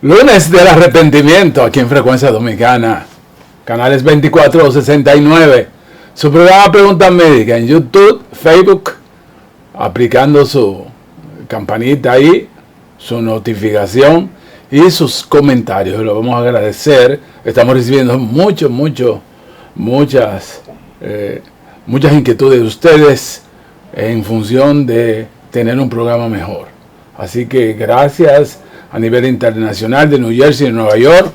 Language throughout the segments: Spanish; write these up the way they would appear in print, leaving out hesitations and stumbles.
Lunes del arrepentimiento aquí en Frecuencia Dominicana, canales 24 o 69. Su programa Pregunta Médica en YouTube, Facebook, aplicando su campanita ahí, su notificación y sus comentarios. Lo vamos a agradecer. Estamos recibiendo muchas inquietudes de ustedes en función de tener un programa mejor. Así que gracias a nivel internacional de New Jersey y Nueva York.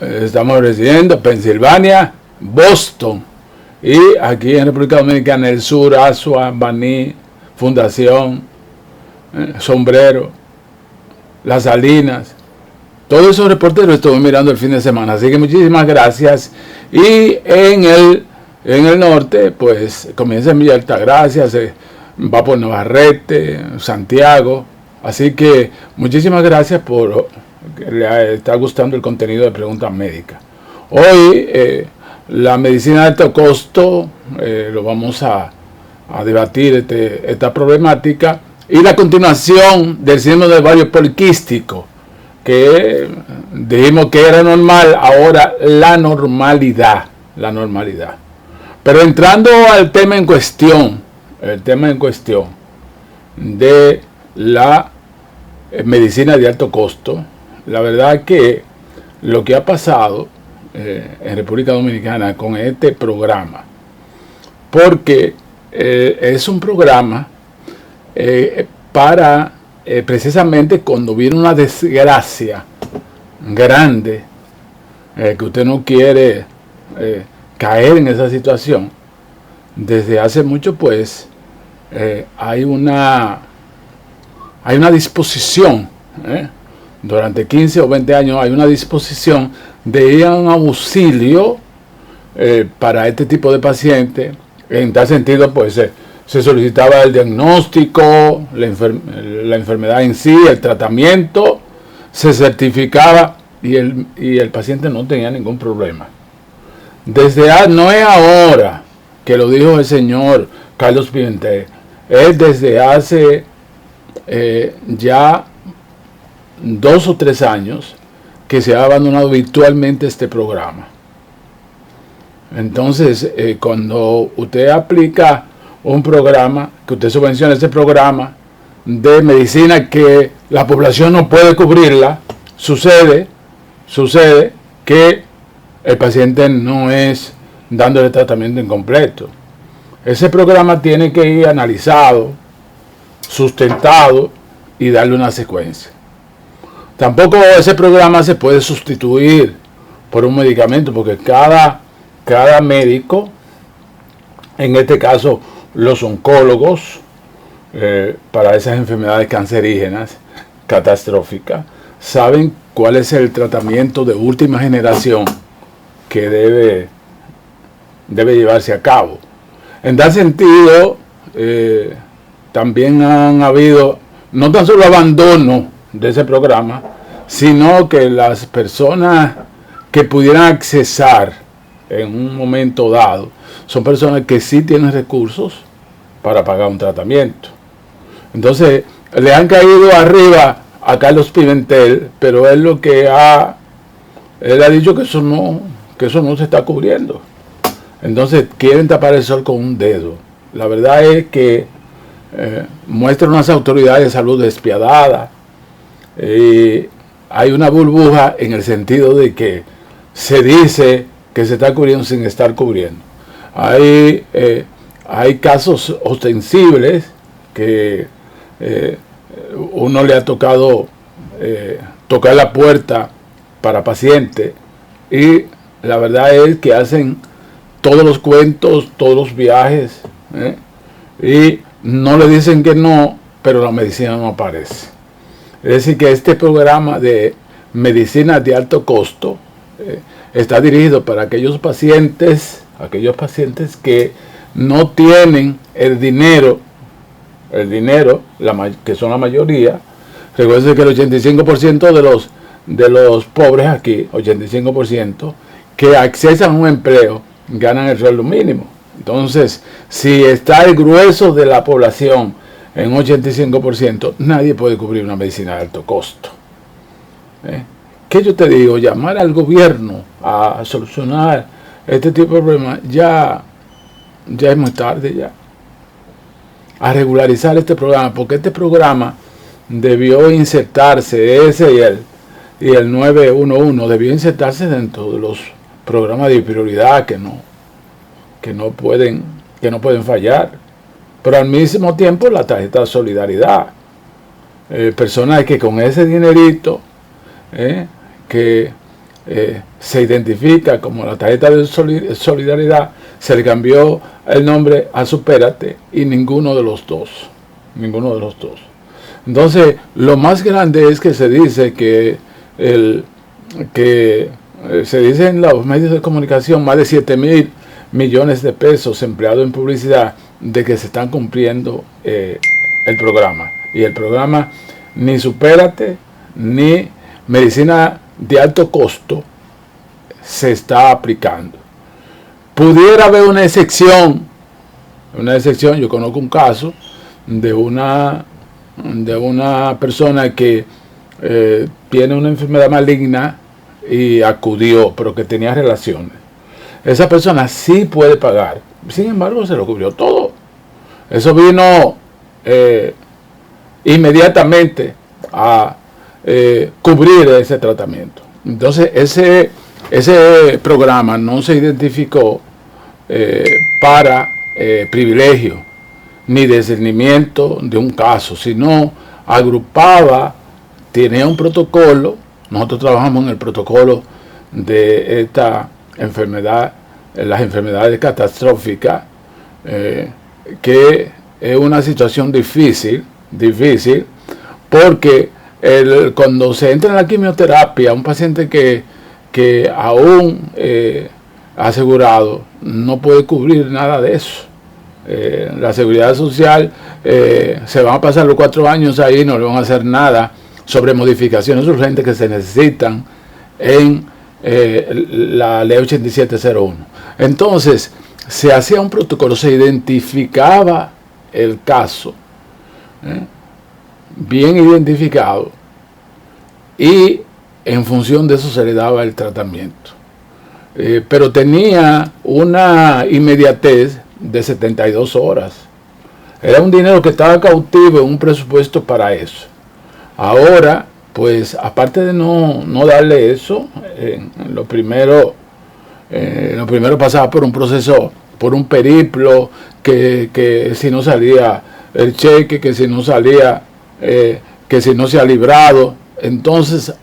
Estamos recibiendo Pensilvania, Boston y aquí en República Dominicana, el sur, Asua, Baní, Fundación, Sombrero, Las Salinas. Todos esos reporteros estuve mirando el fin de semana, así que muchísimas gracias. Y en el norte, pues comienza en Villa Altagracia, se va por Navarrete, Santiago. Así que muchísimas gracias por que le está gustando el contenido de Preguntas Médicas. Hoy la medicina de alto costo, lo vamos a debatir esta problemática y la continuación del síndrome del ovario poliquístico, que dijimos que era normal, ahora la normalidad. Pero entrando al tema en cuestión, de la medicina de alto costo, la verdad que lo que ha pasado en República Dominicana con este programa, porque es un programa para precisamente cuando viene una desgracia grande, que usted no quiere caer en esa situación. Desde hace mucho, pues, hay una disposición, durante 15 o 20 años hay una disposición de ir a un auxilio para este tipo de pacientes. En tal sentido, pues se solicitaba el diagnóstico, la enfermedad en sí, el tratamiento, se certificaba y el paciente no tenía ningún problema. No es ahora que lo dijo el señor Carlos Pimentel, es desde hace ya 2 o 3 años que se ha abandonado virtualmente este programa. Entonces, cuando usted aplica un programa, que usted subvenciona ese programa de medicina que la población no puede cubrirla, sucede que el paciente no es dándole tratamiento incompleto. Ese programa tiene que ir analizado, sustentado y darle una secuencia. Tampoco ese programa se puede sustituir por un medicamento, porque cada médico, en este caso los oncólogos, para esas enfermedades cancerígenas catastróficas, saben cuál es el tratamiento de última generación que debe llevarse a cabo. En tal sentido, también han habido no tan solo abandono de ese programa, sino que las personas que pudieran accesar en un momento dado son personas que sí tienen recursos para pagar un tratamiento. Entonces le han caído arriba a Carlos Pimentel, pero él ha dicho que eso no se está cubriendo. Entonces quieren tapar el sol con un dedo. La verdad es que muestran unas autoridades de salud despiadadas. Hay una burbuja en el sentido de que se dice que se está cubriendo sin estar cubriendo. Hay casos ostensibles que uno le ha tocado tocar la puerta para pacientes, y la verdad es que hacen todos los cuentos, todos los viajes, y no le dicen que no, pero la medicina no aparece. Es decir, que este programa de medicina de alto costo está dirigido para aquellos pacientes que no tienen el dinero, que son la mayoría. Recuerden que el 85% de los pobres aquí, 85%, que accesan a un empleo, ganan el sueldo mínimo. Entonces, si está el grueso de la población en 85%, nadie puede cubrir una medicina de alto costo. ¿Qué yo te digo? Llamar al gobierno a solucionar este tipo de problemas ya es muy tarde ya. A regularizar este programa, porque este programa debió insertarse, ese y el 911 debió insertarse dentro de los programas de prioridad que no pueden fallar. Pero al mismo tiempo la tarjeta de solidaridad, personas que con ese dinerito que se identifica como la tarjeta de solidaridad, se le cambió el nombre a Supérate, y ninguno de los dos. Entonces, lo más grande es que se dice que se dice en los medios de comunicación más de 7,000 millones de pesos empleados en publicidad de que se están cumpliendo el programa. Y el programa ni Supérate ni medicina de alto costo se está aplicando. Pudiera haber una excepción. Yo conozco un caso de una persona que tiene una enfermedad maligna y acudió, pero que tenía relaciones. Esa persona sí puede pagar. Sin embargo, se lo cubrió todo. Eso vino inmediatamente a cubrir ese tratamiento. Entonces, ese programa no se identificó para privilegio ni discernimiento de un caso, sino agrupaba, tenía un protocolo. Nosotros trabajamos en el protocolo de esta enfermedad, las enfermedades catastróficas, que es una situación difícil, porque cuando se entra en la quimioterapia, un paciente que aún asegurado no puede cubrir nada de eso. La seguridad social se van a pasar los 4 años ahí, no le van a hacer nada sobre modificaciones urgentes que se necesitan en la ley 8701. Entonces, se hacía un protocolo, se identificaba el caso, bien identificado, y en función de eso se le daba el tratamiento. Pero tenía una inmediatez de 72 horas. Era un dinero que estaba cautivo en un presupuesto para eso. Ahora, pues, aparte de no darle eso, lo primero pasaba por un proceso, por un periplo, que si no salía el cheque, que si no salía, que si no se ha librado. Entonces,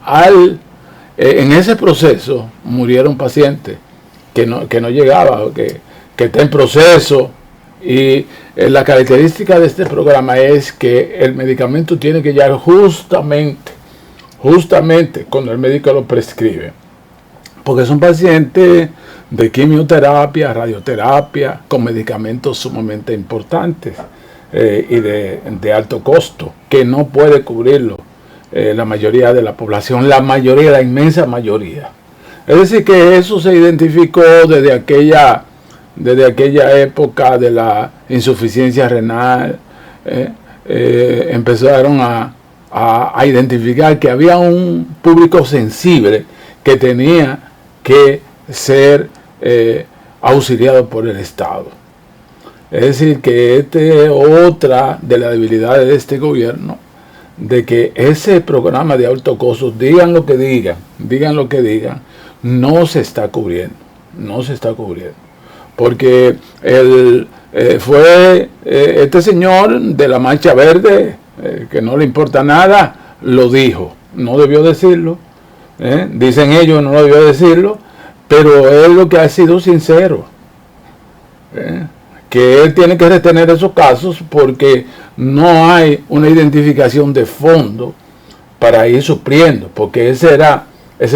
en ese proceso murieron pacientes que no llegaba, que está en proceso. Y la característica de este programa es que el medicamento tiene que llegar justamente cuando el médico lo prescribe, porque son pacientes de quimioterapia, radioterapia, con medicamentos sumamente importantes y de alto costo, que no puede cubrirlo la mayoría de la población, la inmensa mayoría. Es decir, que eso se identificó desde aquella época de la insuficiencia renal. Empezaron a identificar que había un público sensible que tenía que ser auxiliado por el Estado. Es decir, que otra de las debilidades de este gobierno, de que ese programa de alto costo, digan lo que digan, no se está cubriendo. Porque fue este señor de la Mancha Verde, que no le importa nada, lo dijo. No debió decirlo. Dicen ellos, no debió decirlo, pero él lo que ha sido sincero. Que él tiene que retener esos casos porque no hay una identificación de fondo para ir supliendo, porque ese era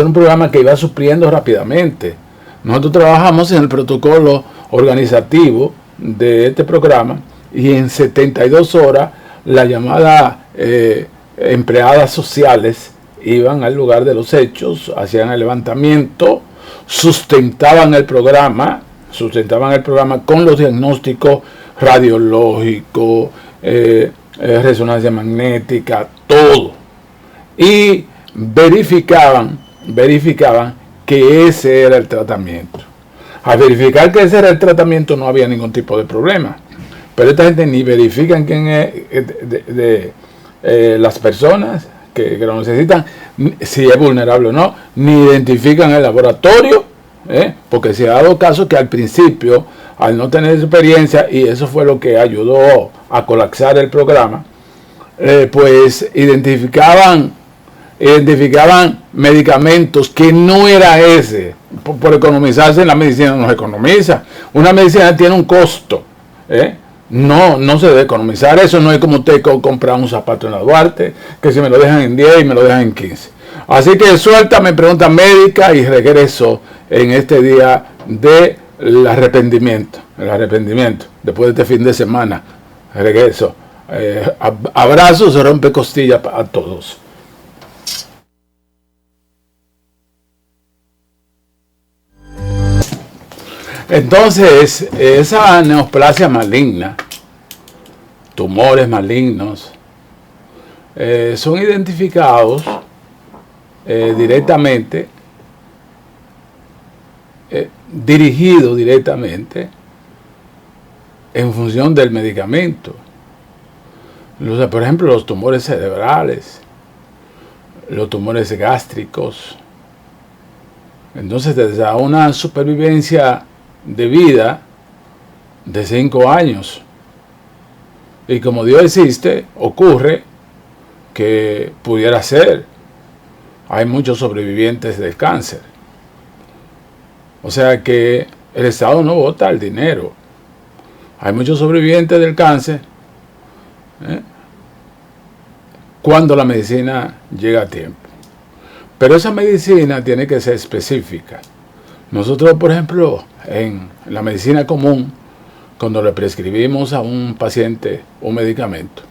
un programa que iba supliendo rápidamente. Nosotros trabajamos en el protocolo organizativo de este programa y en 72 horas las llamadas empleadas sociales iban al lugar de los hechos, hacían el levantamiento, sustentaban el programa con los diagnósticos radiológicos, resonancia magnética, todo. Y verificaban que ese era el tratamiento. Al verificar que ese era el tratamiento no había ningún tipo de problema. Pero esta gente ni verifican quién es las personas que lo necesitan, si es vulnerable o no, ni identifican el laboratorio, porque se ha dado caso que al principio, al no tener experiencia, y eso fue lo que ayudó a colapsar el programa, pues identificaban medicamentos que no era ese. Por economizarse en la medicina no se economiza. Una medicina tiene un costo, no se debe economizar. Eso no es como usted comprar un zapato en la Duarte, que si me lo dejan en 10 y me lo dejan en 15. Así que suéltame pregunta médica y regreso en este día del arrepentimiento. El arrepentimiento. Después de este fin de semana, regreso. Abrazos, rompe costillas a todos. Entonces, esa neoplasia maligna, tumores malignos, son identificados directamente, dirigidos directamente en función del medicamento. Por ejemplo, los tumores cerebrales, los tumores gástricos. Entonces, desde una supervivencia de vida de 5 años. Y como Dios existe, ocurre que pudiera ser. Hay muchos sobrevivientes del cáncer. O sea que el Estado no bota el dinero. Hay muchos sobrevivientes del cáncer cuando la medicina llega a tiempo. Pero esa medicina tiene que ser específica. Nosotros, por ejemplo, en la medicina común, cuando le prescribimos a un paciente un medicamento,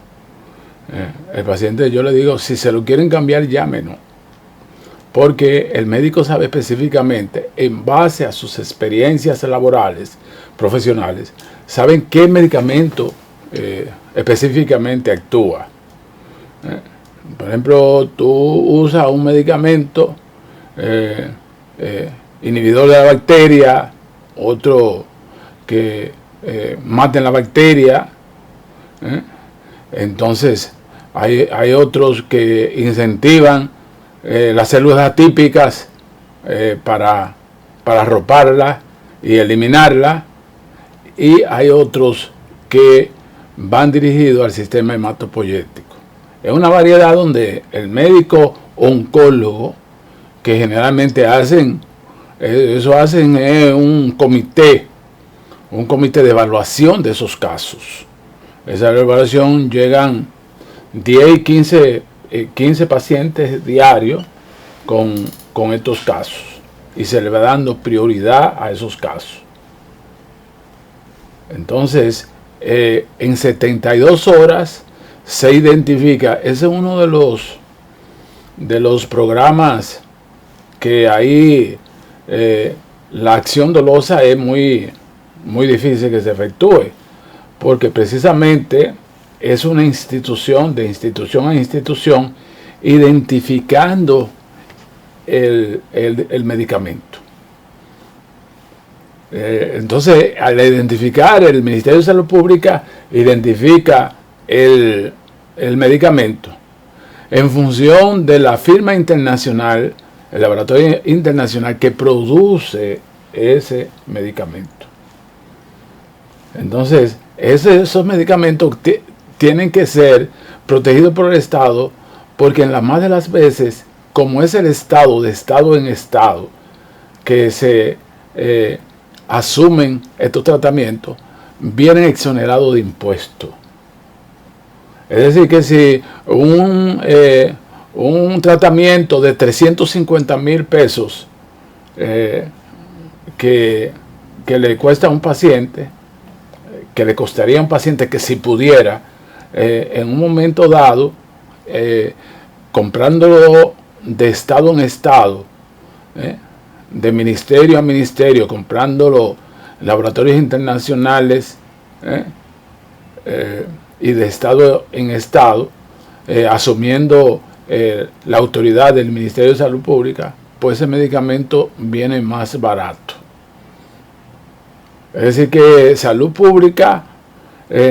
el paciente, yo le digo, si se lo quieren cambiar, llámenos. Porque el médico sabe específicamente, en base a sus experiencias laborales, profesionales, saben qué medicamento específicamente actúa. Por ejemplo, tú usas un medicamento inhibidor de la bacteria, otro que maten la bacteria. Entonces, hay otros que incentivan las células atípicas para arroparlas y eliminarlas. Y hay otros que van dirigidos al sistema hematopoyético. Es una variedad donde el médico oncólogo, que generalmente hacen un comité de evaluación de esos casos. Esa evaluación llegan 10 y 15 pacientes diarios con estos casos y se le va dando prioridad a esos casos. Entonces, en 72 horas se identifica. Ese es uno de los programas que ahí la acción dolosa es muy difícil que se efectúe, porque precisamente es una institución, de institución a institución, identificando el medicamento. Entonces, al identificar, el Ministerio de Salud Pública identifica el medicamento en función de la firma internacional, el laboratorio internacional que produce ese medicamento. Entonces, esos medicamentos tienen que ser protegidos por el Estado, porque en la más de las veces, como es el Estado, de estado en estado, que se asumen estos tratamientos, vienen exonerados de impuestos. Es decir, que si un tratamiento de 350,000 pesos que le cuesta a un paciente, que le costaría a un paciente que si pudiera, en un momento dado, comprándolo de estado en estado, de ministerio a ministerio, comprándolo en laboratorios internacionales, y de estado en estado, asumiendo la autoridad del Ministerio de Salud Pública, pues ese medicamento viene más barato. Es decir, que Salud Pública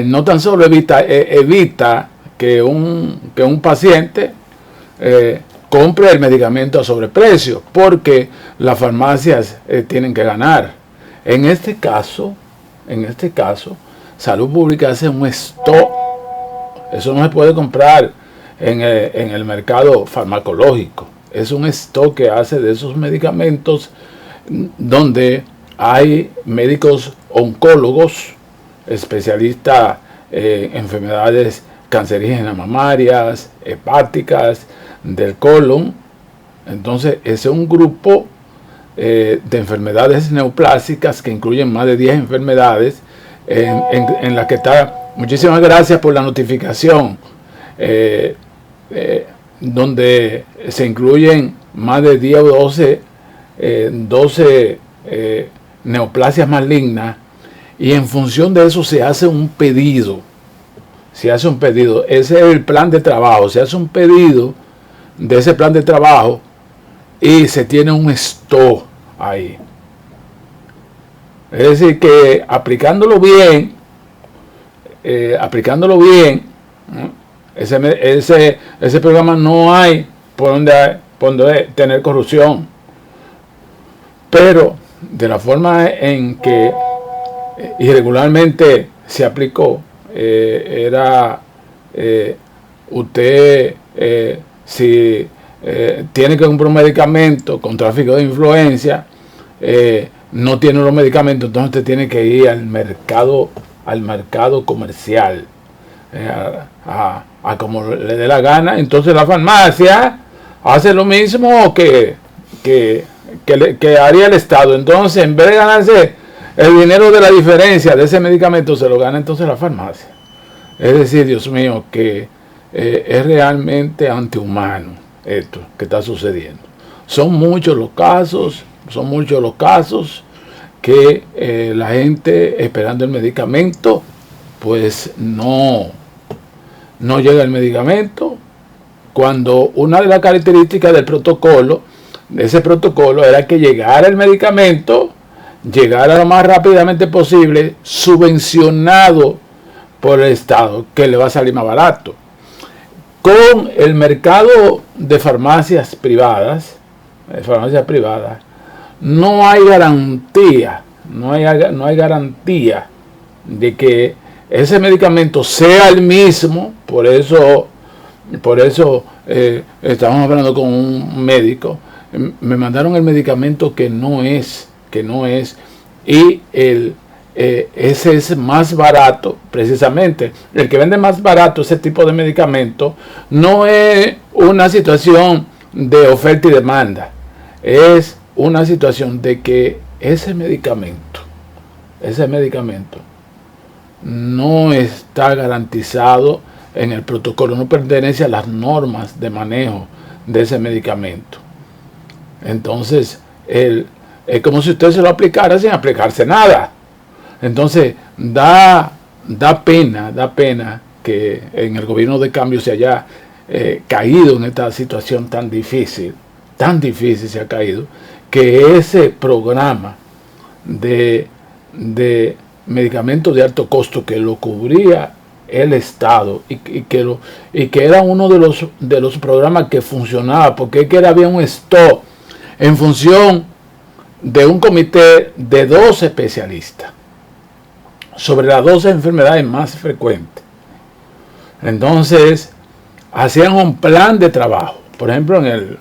no tan solo evita que un paciente compre el medicamento a sobreprecio, porque las farmacias tienen que ganar. En este caso, Salud Pública hace un stock. Eso no se puede comprar en el mercado farmacológico. Es un stock que hace de esos medicamentos, donde hay médicos oncólogos, especialistas en enfermedades cancerígenas mamarias, hepáticas, del colon. Entonces, ese es un grupo de enfermedades neoplásicas que incluyen más de 10 enfermedades en las que está. Muchísimas gracias por la notificación, donde se incluyen más de 10 o 12 neoplasias malignas, y en función de eso se hace un pedido. Ese es el plan de trabajo. Se hace un pedido de ese plan de trabajo y se tiene un stock ahí. Es decir, que aplicándolo bien, ¿no? ese programa, no hay por donde tener corrupción. Pero de la forma en que irregularmente se aplicó, usted si tiene que comprar un medicamento con tráfico de influencia, no tiene los medicamentos, entonces usted tiene que ir al mercado comercial, a como le dé la gana. Entonces la farmacia hace lo mismo que haría el Estado. Entonces, en vez de ganarse el dinero de la diferencia de ese medicamento, se lo gana entonces la farmacia. Es decir, Dios mío, que es realmente antihumano esto que está sucediendo. Son muchos los casos que la gente esperando el medicamento, pues no llega el medicamento, cuando una de las características del protocolo, de ese protocolo, era que llegara el medicamento, llegara lo más rápidamente posible, subvencionado por el Estado, que le va a salir más barato. Con el mercado de farmacias privadas, no hay garantía de que ese medicamento sea el mismo. Por eso estamos hablando con un médico. Me mandaron el medicamento que no es, y ese es más barato. Precisamente el que vende más barato ese tipo de medicamento no es una situación de oferta y demanda, es una situación de que ese medicamento no está garantizado en el protocolo, no pertenece a las normas de manejo de ese medicamento. Entonces, es como si usted se lo aplicara sin aplicarse nada. Entonces, da pena que en el gobierno de cambio se haya caído en esta situación tan difícil se ha caído, que ese programa de medicamentos de alto costo, que lo cubría el Estado, y que era uno de los programas que funcionaba, porque es que había un stock en función de un comité de 12 especialistas sobre las 12 enfermedades más frecuentes. Entonces hacían un plan de trabajo. Por ejemplo, en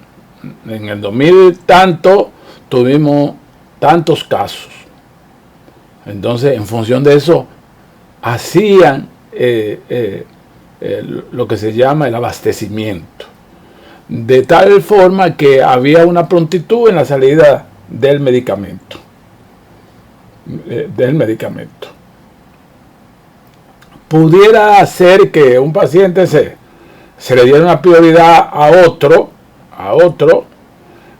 el 2000 tanto tuvimos tantos casos. Entonces, en función de eso, hacían lo que se llama el abastecimiento, de tal forma que había una prontitud en la salida del medicamento. Pudiera ser que un paciente se le diera una prioridad a otro,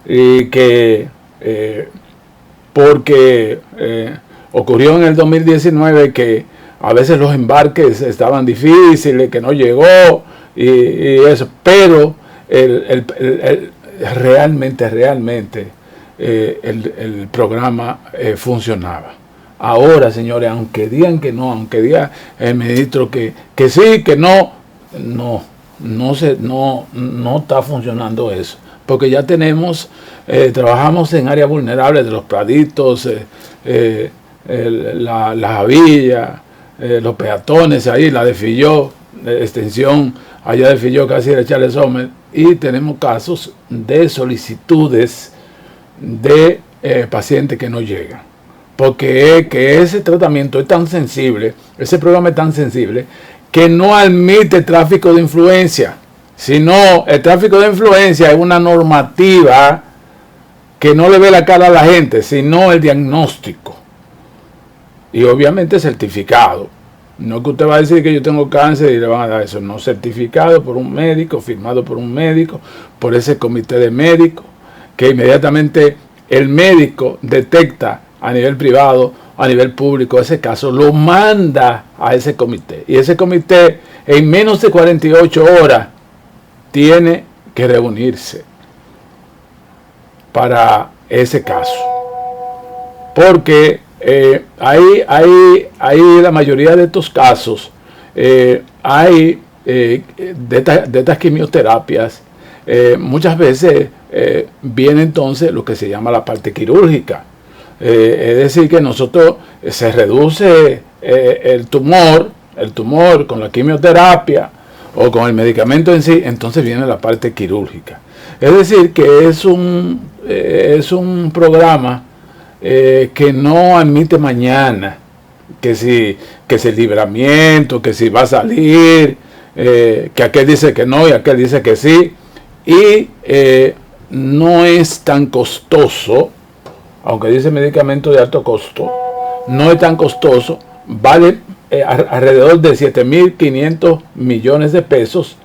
y que porque ocurrió en el 2019 que a veces los embarques estaban difíciles, que no llegó y eso, pero realmente el programa funcionaba. Ahora, señores, aunque digan que no, aunque diga el ministro que sí, que no está funcionando eso. Porque ya trabajamos en áreas vulnerables de los Praditos, la Javilla, los peatones ahí, la de Filló, extensión allá de Filló, casi de Charles Sommer, y tenemos casos de solicitudes de pacientes que no llegan. Porque es que ese tratamiento es tan sensible, ese programa es tan sensible, que no admite tráfico de influencia. Sino el tráfico de influencia es una normativa que no le ve la cara a la gente, sino el diagnóstico. Y obviamente certificado. No es que usted va a decir que yo tengo cáncer y le van a dar eso. No, certificado por un médico, firmado por un médico, por ese comité de médicos, que inmediatamente el médico detecta a nivel privado, a nivel público, ese caso, lo manda a ese comité. Y ese comité, en menos de 48 horas, tiene que reunirse para ese caso. Porque hay la mayoría de estos casos, de estas quimioterapias, muchas veces viene entonces lo que se llama la parte quirúrgica. Es decir, que nosotros se reduce el tumor con la quimioterapia o con el medicamento en sí, entonces viene la parte quirúrgica. Es decir, que es un programa que no admite mañana, que si el libramiento, que si va a salir, que aquel dice que no y aquel dice que sí, y no es tan costoso, aunque dice medicamento de alto costo, no es tan costoso, vale alrededor de 7.500 millones de pesos.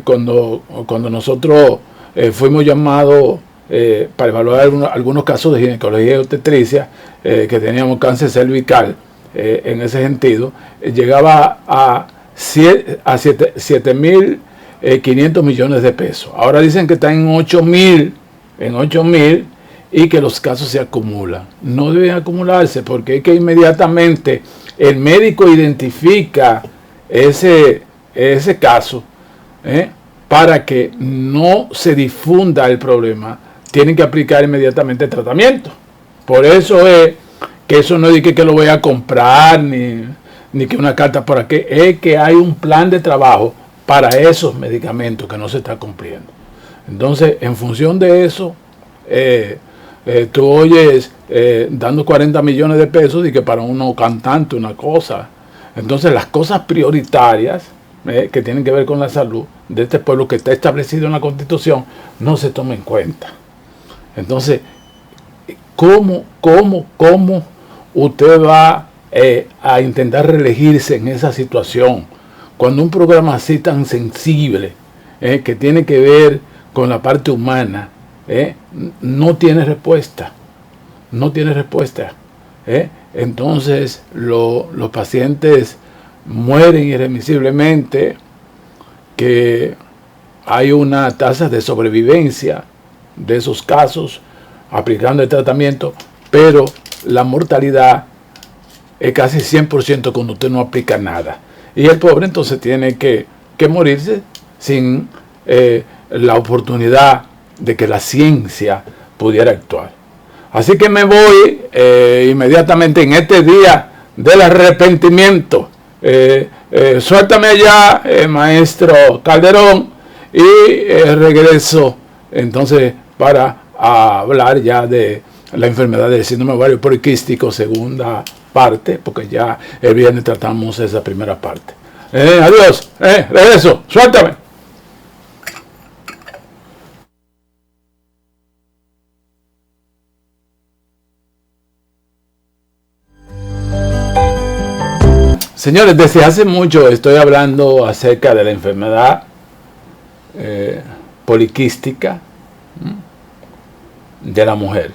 Cuando nosotros fuimos llamados para evaluar algunos casos de ginecología y obstetricia, que teníamos cáncer cervical, en ese sentido, llegaba a 7.500 millones de pesos. Ahora dicen que está en 8.000 y que los casos se acumulan. No deben acumularse porque es que inmediatamente el médico identifica ese caso, para que no se difunda el problema, tienen que aplicar inmediatamente el tratamiento. Por eso es que eso no es que lo voy a comprar ni que una carta por aquí, es que hay un plan de trabajo para esos medicamentos que no se está cumpliendo. Entonces, en función de eso, tú oyes dando 40 millones de pesos y que para uno cantante una cosa. Entonces, las cosas prioritarias que tienen que ver con la salud de este pueblo que está establecido en la Constitución no se toman en cuenta. Entonces, ¿cómo usted va a intentar reelegirse en esa situación cuando un programa así tan sensible, que tiene que ver con la parte humana, no tiene respuesta? Entonces los pacientes mueren irremisiblemente, que hay una tasa de sobrevivencia de esos casos aplicando el tratamiento, pero la mortalidad es casi 100% cuando usted no aplica nada. Y el pobre entonces tiene que morirse sin la oportunidad de que la ciencia pudiera actuar. Así que me voy inmediatamente en este día del arrepentimiento. Suéltame ya, maestro Calderón, y regreso entonces para hablar ya de la enfermedad del síndrome ovario poliquístico, segunda parte, porque ya el viernes tratamos esa primera parte. Adiós, regreso, suéltame. Señores, desde hace mucho estoy hablando acerca de la enfermedad poliquística de la mujer,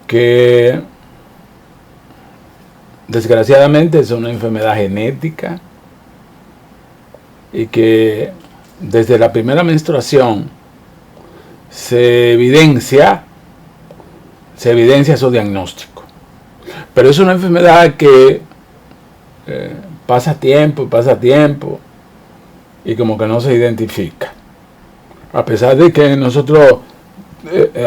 que desgraciadamente es una enfermedad genética y que desde la primera menstruación se evidencia su diagnóstico. Pero es una enfermedad que pasa tiempo y como que no se identifica. A pesar de que nosotros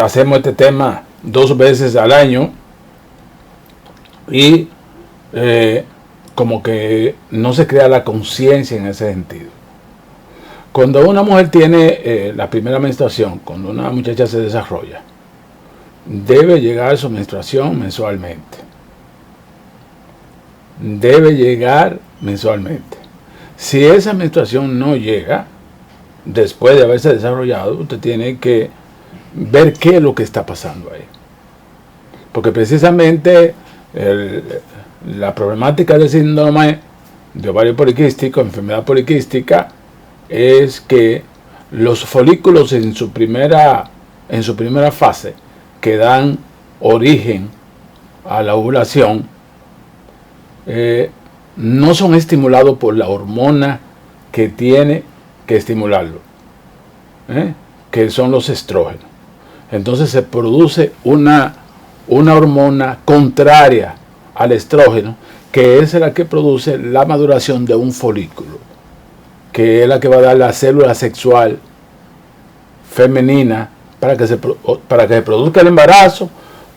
hacemos este tema 2 veces al año y como que no se crea la conciencia en ese sentido. Cuando una mujer tiene la primera menstruación, cuando una muchacha se desarrolla, debe llegar su menstruación mensualmente. Debe llegar mensualmente. Si esa menstruación no llega, después de haberse desarrollado, usted tiene que ver qué es lo que está pasando ahí. Porque precisamente la problemática del síndrome de ovario poliquístico, enfermedad poliquística, es que los folículos en su primera fase, que dan origen a la ovulación, no son estimulados por la hormona que tiene que estimularlo, que son los estrógenos. Entonces se produce una hormona contraria al estrógeno, que es la que produce la maduración de un folículo, que es la que va a dar la célula sexual femenina para que se produzca el embarazo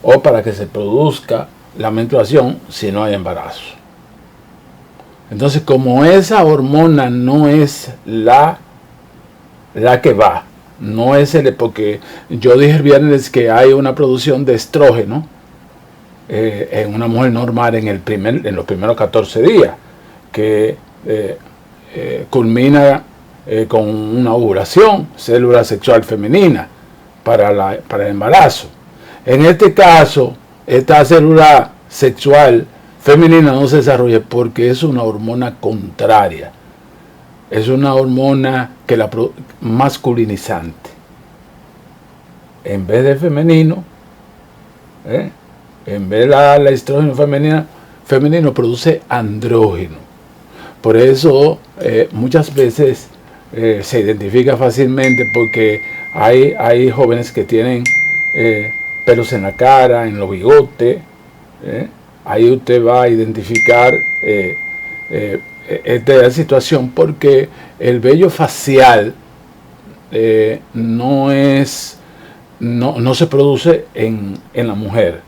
o para que se produzca la menstruación si no hay embarazo. Entonces, como esa hormona no es la que va, no es porque yo dije el viernes que hay una producción de estrógeno en una mujer normal en los primeros 14 días, que culmina con una ovulación, célula sexual femenina para el embarazo. En este caso, esta célula sexual femenina no se desarrolla porque es una hormona contraria. Es una hormona que masculinizante. En vez de femenino, en vez de la estrógeno femenino produce andrógeno. Por eso muchas veces se identifica fácilmente, porque hay jóvenes que tienen pelos en la cara, en los bigotes. Ahí usted va a identificar esta situación, porque el vello facial no se produce en la mujer.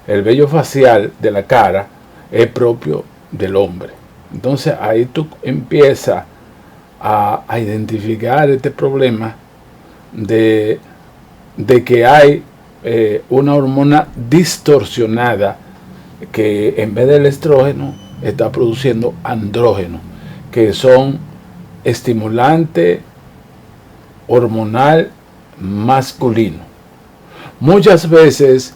El vello facial de la cara es propio del hombre. Entonces ahí tú empiezas a identificar este problema de que hay una hormona distorsionada que en vez del estrógeno está produciendo andrógeno, que son estimulante hormonal masculino. Muchas veces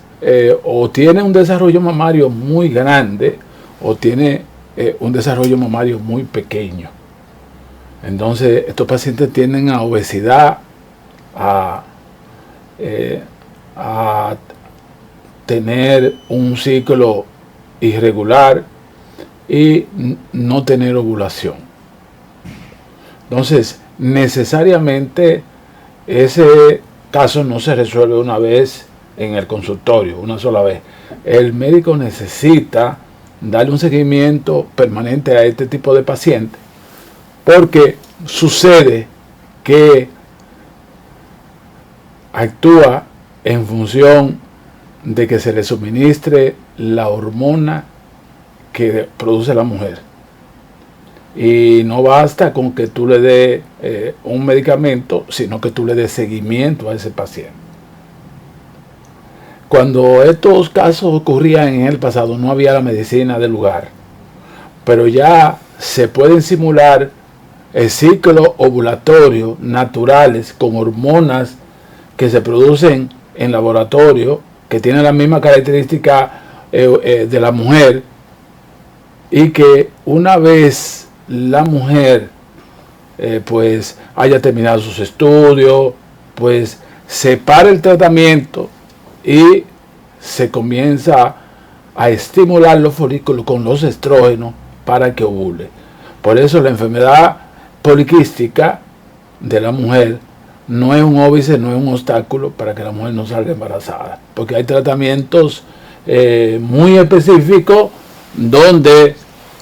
o tiene un desarrollo mamario muy grande o tiene un desarrollo mamario muy pequeño. Entonces estos pacientes tienden a obesidad, a tener un ciclo irregular y no tener ovulación. Entonces, necesariamente ese caso no se resuelve una vez en el consultorio, una sola vez. El médico necesita darle un seguimiento permanente a este tipo de pacientes, porque sucede que actúa en función de que se le suministre la hormona que produce la mujer. Y no basta con que tú le des un medicamento, sino que tú le des seguimiento a ese paciente. Cuando estos casos ocurrían en el pasado, no había la medicina del lugar, pero ya se pueden simular ciclos ovulatorios naturales con hormonas que se producen en laboratorio, que tienen la misma característica de la mujer, y que una vez la mujer pues haya terminado sus estudios, pues se para el tratamiento y se comienza a estimular los folículos con los estrógenos para que ovule. Por eso la enfermedad poliquística de la mujer no es un óbice, no es un obstáculo para que la mujer no salga embarazada, porque hay tratamientos muy específicos donde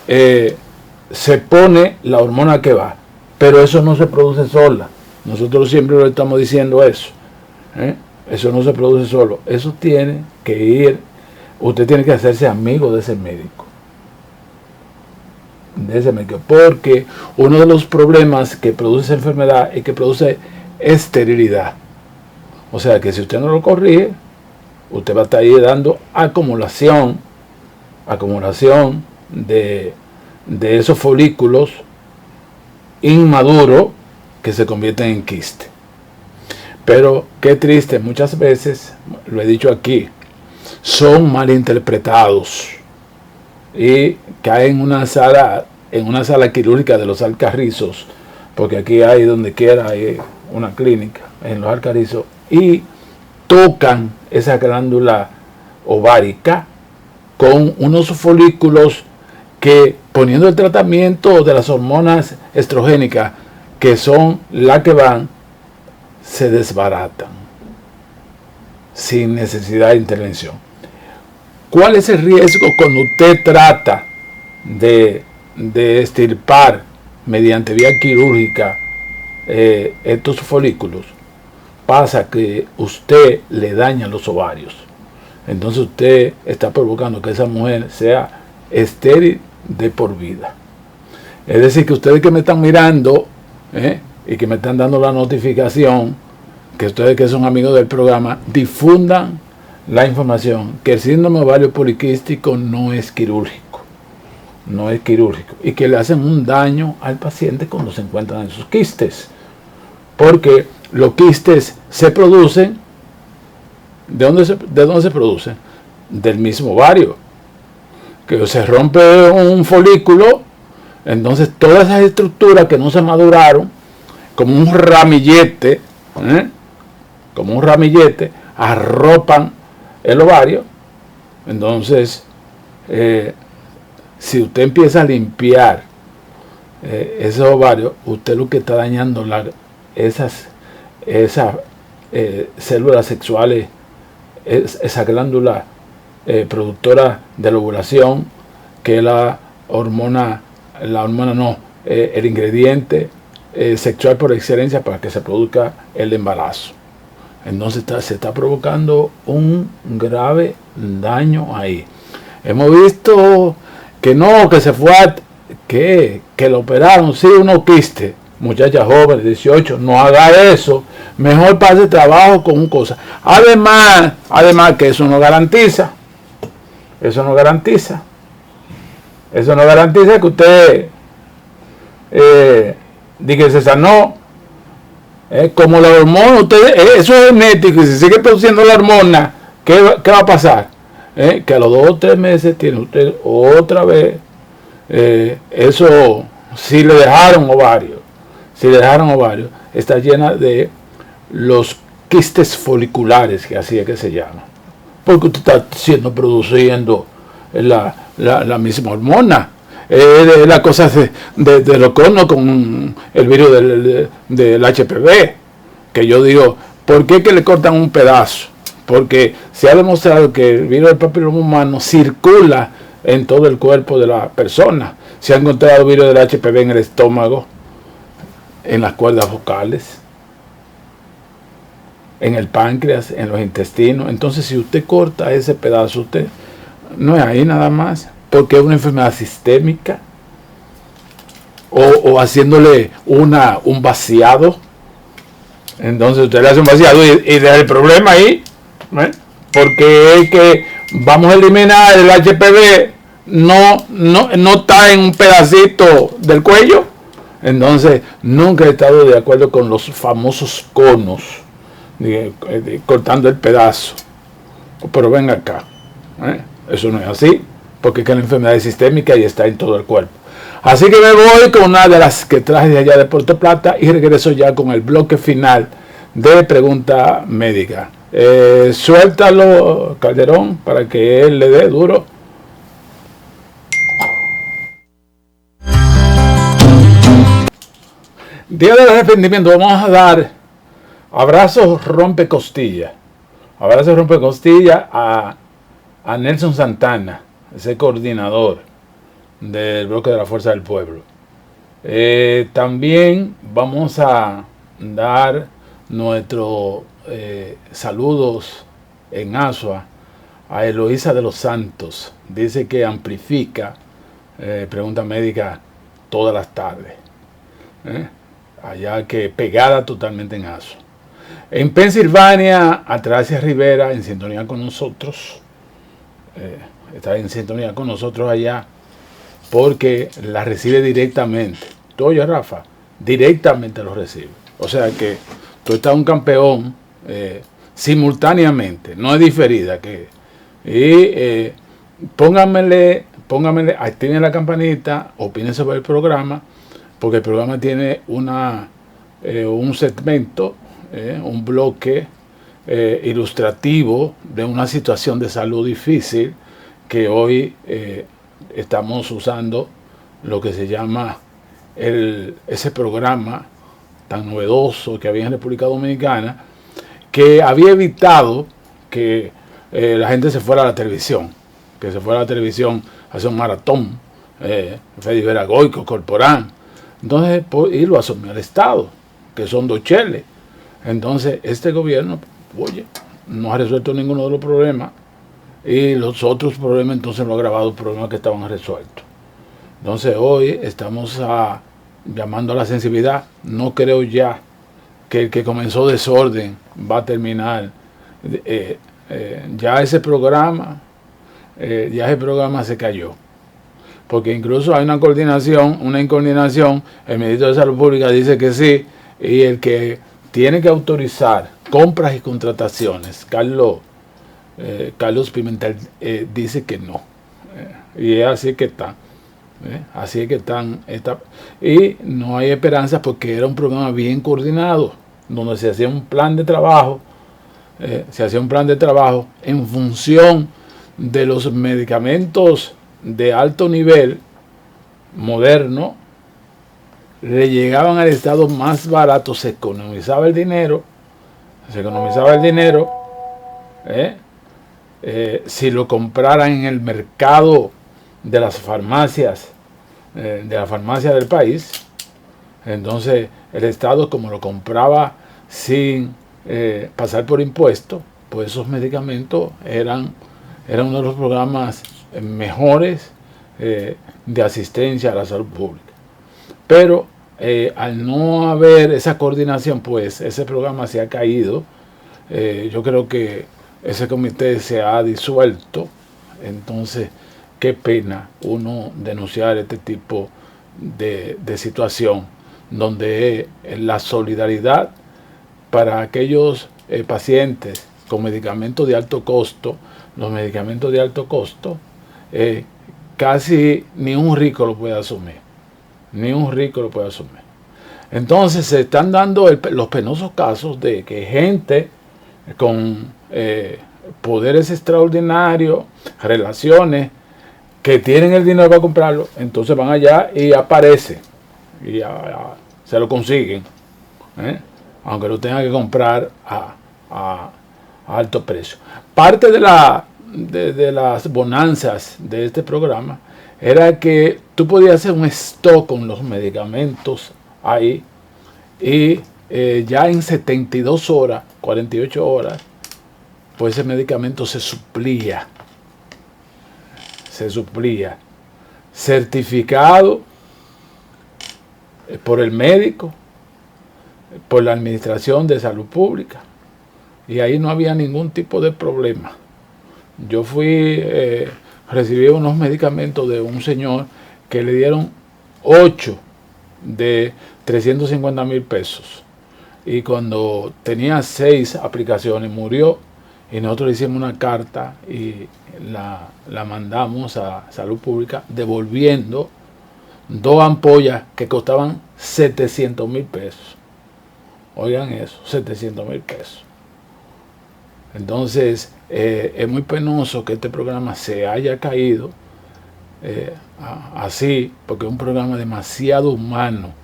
se pone la hormona que va, pero eso no se produce sola. Nosotros siempre le estamos diciendo eso, eso no se produce solo, eso tiene que ir, usted tiene que hacerse amigo de ese médico, porque uno de los problemas que produce esa enfermedad es que produce esterilidad. O sea que si usted no lo corrige, usted va a estar ahí dando acumulación de esos folículos inmaduros que se convierten en quiste. Pero qué triste, muchas veces, lo he dicho aquí, son malinterpretados y caen en una sala quirúrgica de los Alcarrizos, porque aquí hay donde quiera hay una clínica en los Alcarrizos, y tocan esa glándula ovárica con unos folículos que, poniendo el tratamiento de las hormonas estrogénicas, que son las que van, se desbaratan sin necesidad de intervención. ¿Cuál es el riesgo cuando usted trata de extirpar mediante vía quirúrgica estos folículos? Pasa que usted le daña los ovarios. Entonces usted está provocando que esa mujer sea estéril de por vida. Es decir, que ustedes que me están mirando y que me están dando la notificación, que ustedes que son amigos del programa, difundan la información que el síndrome ovario poliquístico no es quirúrgico, y que le hacen un daño al paciente cuando se encuentran en sus quistes, porque los quistes se producen, ¿de dónde se producen? Del mismo ovario, que se rompe un folículo, entonces todas esas estructuras que no se maduraron, como un ramillete, arropan el ovario. Entonces, si usted empieza a limpiar esos ovarios, usted lo que está dañando esas células sexuales, esa glándula productora de la ovulación, que es el ingrediente sexual por excelencia para que se produzca el embarazo. Entonces se está provocando un grave daño ahí. Hemos visto que se fue que lo operaron, sí, unos quistes. Muchacha joven, 18, no haga eso. Mejor pase trabajo con un cosa. Además que eso no garantiza que usted diga que se sanó. Como la hormona, eso es genético, y si sigue produciendo la hormona, ¿qué va a pasar? Que a los 2 o 3 meses tiene usted otra vez eso. Si le dejaron ovario, está llena de los quistes foliculares, que así es que se llama, porque usted está produciendo la misma hormona. La cosa de lo cono con el virus del HPV, que yo digo, ¿por qué que le cortan un pedazo? Porque se ha demostrado que el virus del papiloma humano circula en todo el cuerpo de la persona. Se ha encontrado virus del HPV en el estómago, en las cuerdas vocales, en el páncreas, en los intestinos. Entonces, si usted corta ese pedazo, usted no es ahí nada más, porque es una enfermedad sistémica, o haciéndole un vaciado. Entonces usted le hace un vaciado y deja el problema ahí, porque es que vamos a eliminar el HPV, no está en un pedacito del cuello. Entonces nunca he estado de acuerdo con los famosos conos, cortando el pedazo. Pero ven acá, eso no es así, porque es que la enfermedad es sistémica y está en todo el cuerpo. Así que me voy con una de las que traje de allá de Puerto Plata y regreso ya con el bloque final de Pregunta Médica. Suéltalo, Calderón, para que él le dé duro. Día del arrepentimiento, vamos a dar abrazos rompecostillas. Abrazos rompecostillas a Nelson Santana, ese coordinador del bloque de la Fuerza del Pueblo. También vamos a dar nuestros saludos en Asua a Eloísa de los Santos. Dice que amplifica pregunta médica todas las tardes. Allá que pegada totalmente en Asua. En Pensilvania, a Tracia Rivera, en sintonía con nosotros. Está en sintonía con nosotros allá porque la recibe directamente. Tú oyes, Rafa, directamente lo recibe. O sea que tú estás un campeón simultáneamente, no es diferida. Y pónganmele, activen la campanita, opinen sobre el programa, porque el programa tiene un segmento, un bloque ilustrativo de una situación de salud difícil que hoy estamos usando lo que se llama ese programa tan novedoso que había en República Dominicana, que había evitado que la gente se fuera a la televisión, que se fuera a la televisión a hacer un maratón, Freddy Veragoico, Corporán. Entonces, y lo asumió el Estado, que son 2 cheles. Entonces, este gobierno, oye, no ha resuelto ninguno de los problemas, y los otros problemas entonces lo ha agravado, problemas que estaban resueltos. Entonces, hoy estamos llamando a la sensibilidad. No creo ya que el que comenzó desorden va a terminar. Ya ese programa se cayó. Porque incluso hay una incoordinación, el ministro de Salud Pública dice que sí, y el que tiene que autorizar compras y contrataciones, Carlos Pimentel, dice que no. Y es así que están. Así es que están. Y no hay esperanza porque era un programa bien coordinado, donde se hacía un plan de trabajo, en función de los medicamentos de alto nivel, moderno, le llegaban al Estado más barato, se economizaba el dinero, si lo compraran en el mercado de las farmacias, de la farmacia del país. Entonces el Estado, como lo compraba sin pasar por impuestos, pues esos medicamentos eran uno de los programas mejores de asistencia a la salud pública. Pero al no haber esa coordinación, pues ese programa se ha caído. Yo creo que ese comité se ha disuelto. Entonces, qué pena uno denunciar este tipo de situación, donde la solidaridad para aquellos pacientes con medicamentos de alto costo, los medicamentos de alto costo, casi ni un rico lo puede asumir. Entonces se están dando los penosos casos de que gente con poderes extraordinarios, relaciones, que tienen el dinero para comprarlo, entonces van allá y aparece y se lo consiguen, aunque lo tengan que comprar a alto precio. Parte de las bonanzas de este programa era que tú podías hacer un stock con los medicamentos ahí, y ya en 72 horas, 48 horas, pues ese medicamento se suplía, certificado por el médico, por la Administración de Salud Pública, y ahí no había ningún tipo de problema. Yo recibí unos medicamentos de un señor que le dieron 8 de 350,000 pesos, y cuando tenía 6 aplicaciones murió, y nosotros le hicimos una carta y la mandamos a Salud Pública devolviendo 2 ampollas que costaban 700,000 pesos. Oigan eso, 700,000 pesos. Entonces, es muy penoso que este programa se haya caído así, porque es un programa demasiado humano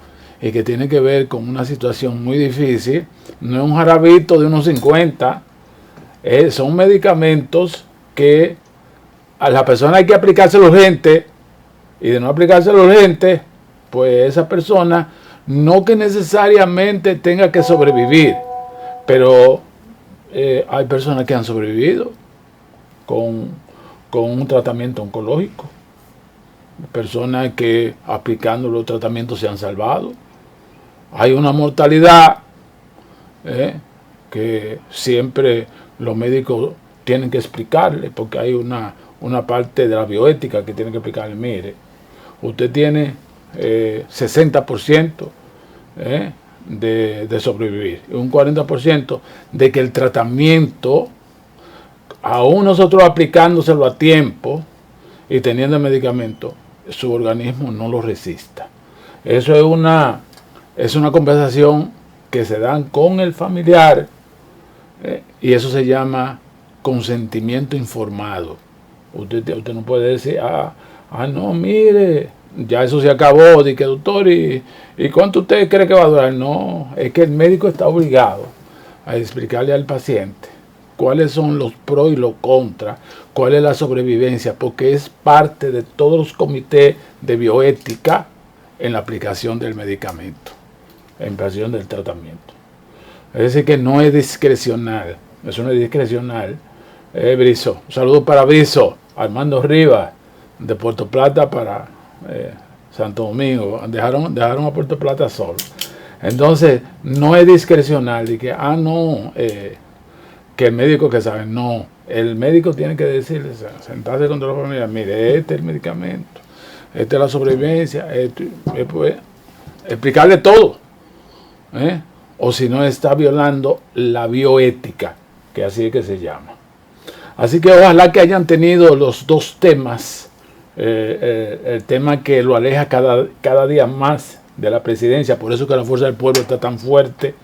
y que tiene que ver con una situación muy difícil. No es un jarabito de unos 50, son medicamentos que a la persona hay que aplicárselo urgente, y de no aplicárselo urgente, pues esa persona no que necesariamente tenga que sobrevivir, pero hay personas que han sobrevivido con un tratamiento oncológico, personas que aplicando los tratamientos se han salvado. Hay una mortalidad que siempre los médicos tienen que explicarle, porque hay una parte de la bioética que tienen que explicarle. Mire, usted tiene 60% de sobrevivir, y un 40% de que el tratamiento, aún nosotros aplicándoselo a tiempo y teniendo el medicamento, su organismo no lo resista. Eso es una conversación que se dan con el familiar, y eso se llama consentimiento informado. Usted no puede decir, no, mire, ya eso se acabó, de que doctor, ¿y cuánto usted cree que va a durar? No, es que el médico está obligado a explicarle al paciente cuáles son los pros y los contras, cuál es la sobrevivencia, porque es parte de todos los comités de bioética en la aplicación del medicamento, en la aplicación del tratamiento. Es decir, que no es discrecional, eso no es discrecional. Brizo, un saludo para Brizo, Armando Rivas, de Puerto Plata para Santo Domingo. Dejaron a Puerto Plata solo. Entonces, no es discrecional de que, que el médico que sabe. No, el médico tiene que decirle, sentarse con toda la familia, mire, este es el medicamento, esta es la sobrevivencia, pues, explicarle todo. O si no, está violando la bioética, que así es que se llama. Así que ojalá que hayan tenido los dos temas, el tema que lo aleja cada día más de la presidencia, por eso que la Fuerza del Pueblo está tan fuerte,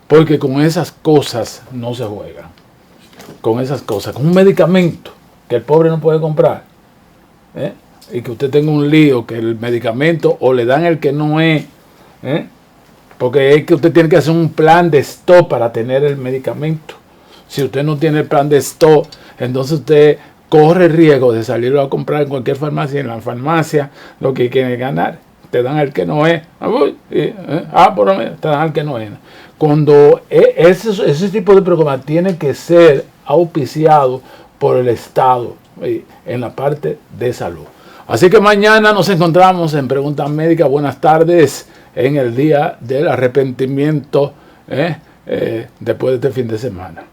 porque con esas cosas no se juega. Con esas cosas, con un medicamento que el pobre no puede comprar, y que usted tenga un lío, que el medicamento o le dan el que no es, porque es que usted tiene que hacer un plan de stock para tener el medicamento. Si usted no tiene el plan de stock, entonces usted corre el riesgo de salirlo a comprar en cualquier farmacia. En la farmacia lo que quiere ganar, te dan el que no es. Por lo menos te dan el que no es. Cuando ese tipo de programas tiene que ser auspiciado por el Estado en la parte de salud. Así que mañana nos encontramos en Preguntas Médicas. Buenas tardes, en el día del arrepentimiento, después de este fin de semana.